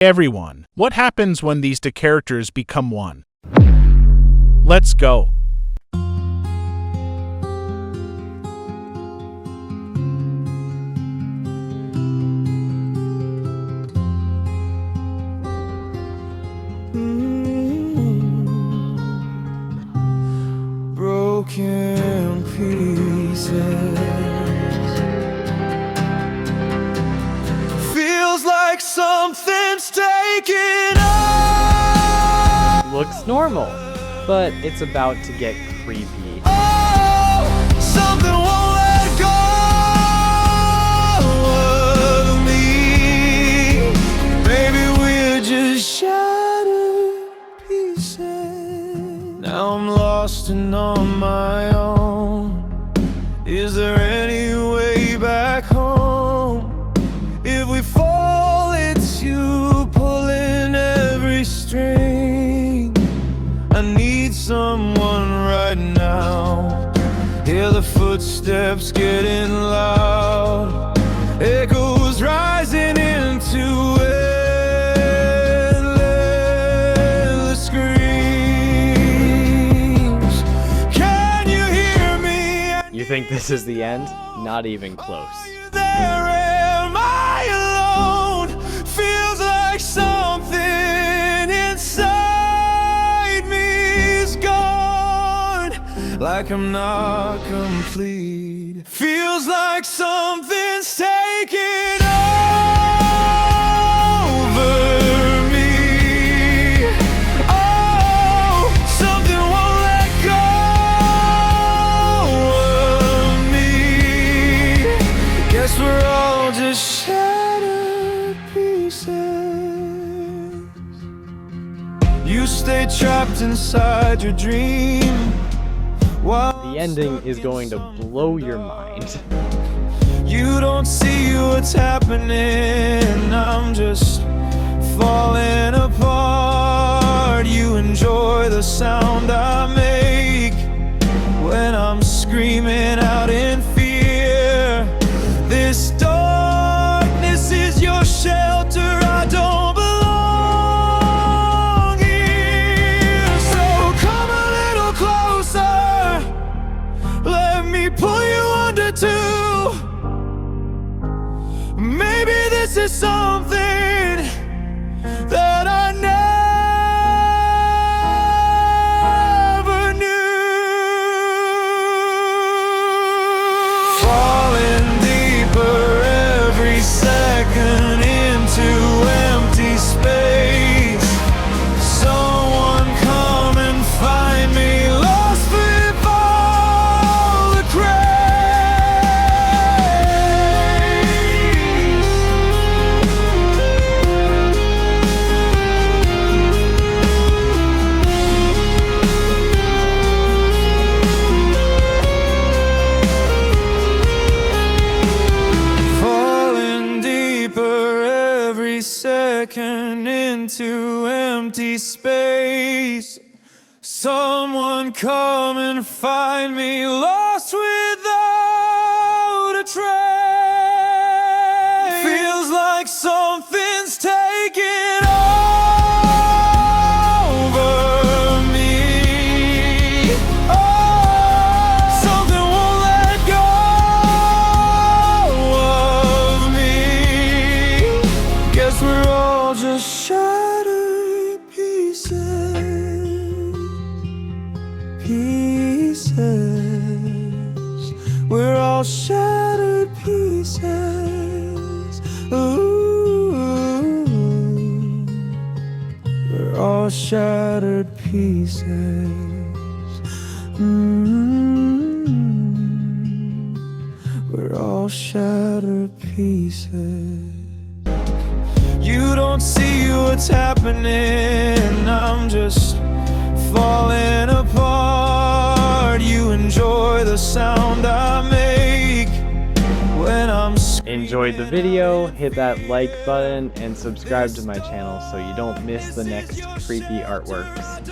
Everyone, what happens when these two characters become one? Let's go. Broken pieces. Feels like something's taken up. Looks normal, but it's about to get creepy. Oh, something won't let go of me. Maybe we're just shattered pieces. Now I'm lost and on my own. Is there any way back home? If we fall, it's you pulling every string. I need someone right now. Hear the footsteps getting loud. Echoes rising into endless screams. Can you hear me? You think this is the end? Not even close. Are you there? Am I alone? Feels like something inside me is gone. Like I'm not complete. Feels like something's taking over me. Oh, something won't let go of me. Guess we're all just shattered pieces. You stay trapped inside your dream. The ending is going to blow your mind. You don't see what's happening. I'm just falling apart. You enjoy the sound I make when I'm screaming out in fear. This darkness is your shelter. I don't belong here. So come a little closer. Let me pull you under too. Maybe this is something that I never knew. Falling deeper every second into empty space. Someone come and find me, lost with all the falling deeper every second into empty space. Someone come and find me, lost without a trace. Feels like something's taking over me. Oh, something won't let go of me. Guess we're all just shattered pieces. Pieces. We're all shattered pieces. Ooh. We're all shattered pieces. We're all shattered pieces. You don't see what's happening. I'm just falling apart. You enjoy the sound I make when I'm Enjoyed the video, hit that like button, and subscribe to my channel so you don't miss the next creepy artworks.